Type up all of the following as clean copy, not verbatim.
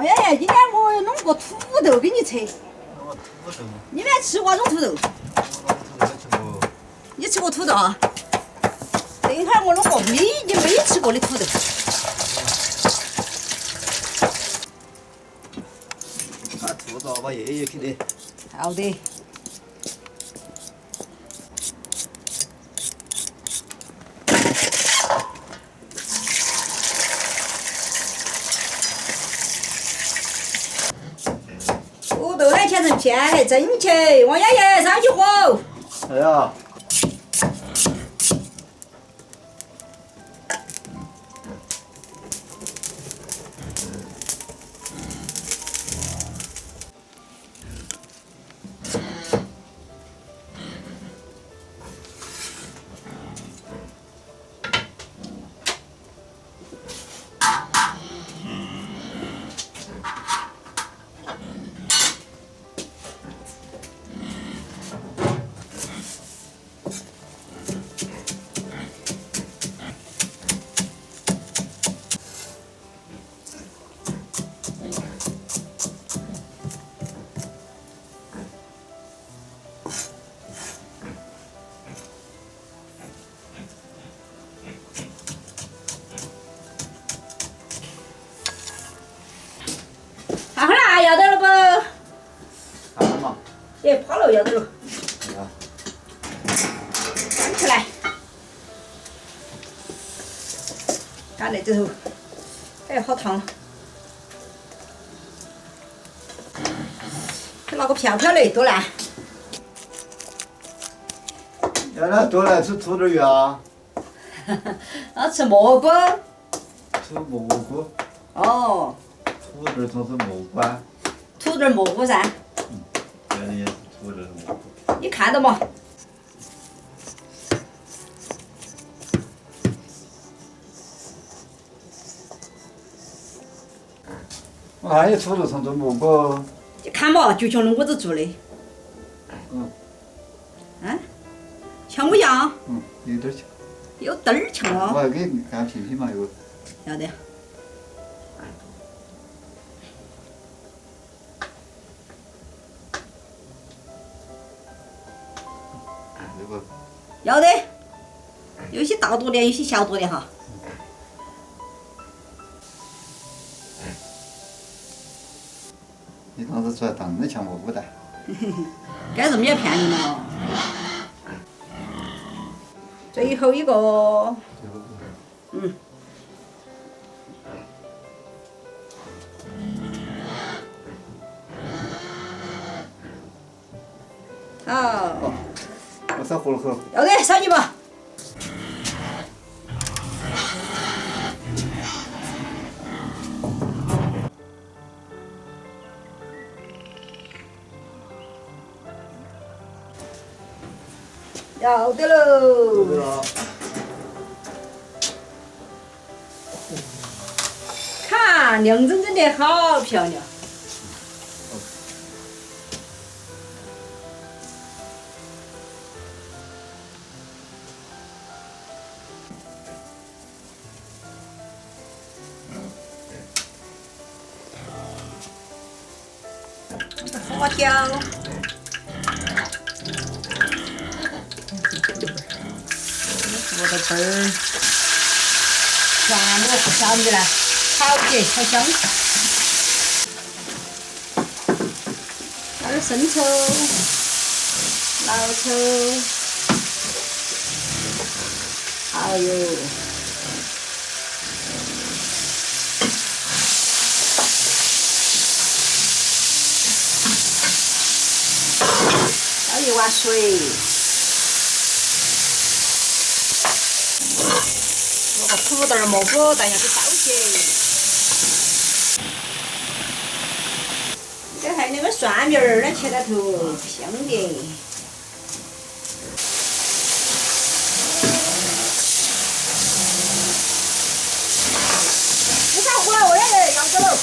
老爷爷，今天我弄个土豆给你吃。土豆。你没吃过这种土豆？你吃过土豆啊？这一会儿我弄个你没吃过的土豆。把土豆把叶叶去的。好的。土豆呢切成片来蒸起，王爷爷上去火。哎呀。好啦，要得了不？好了嘛。哎，跑了，要得了。啊。翻起来。看那这头，哎，好烫。拿个瓢瓢来多来。要那多来吃土豆鱼啊。要吃蘑菇。吃蘑菇。哦。土豆总是蘑菇啊。土豆蘑菇噻。这里也是土豆蘑菇。你看到嘛？我还有土豆上做蘑菇。你看嘛，就像我这做的。嗯。啊？像不像？嗯，有点像。有点儿像哦。我要给你看皮皮嘛，有。要得。这个。要得。有些大多的，有些小多的哈。你当时出来当然像蘑菇的。该是免骗你了。最后一个。嗯。好。我烧火了后。要得，上去吧。要得喽！看，亮铮铮的，好漂亮。花椒。我的根儿，全部烧起来，好起，好香。点儿生抽、老抽，好油。倒一碗水。把土豆蘑菇大家给倒起，这还有那个蒜苗儿，那切在头，香的。不上火了，我也要走了。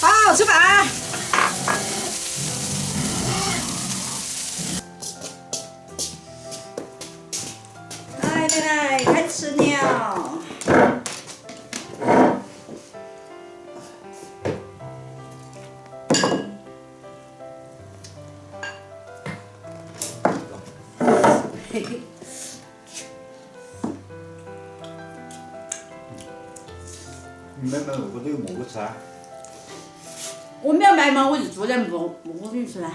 好，吃饭。没，我这个蘑菇吃啊。我没有买嘛，我就做点蘑菇给你吃噻。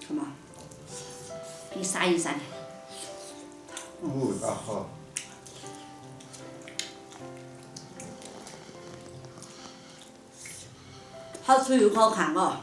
看嘛，给你撒一撒的。哦，啊好。好吃又好看哦。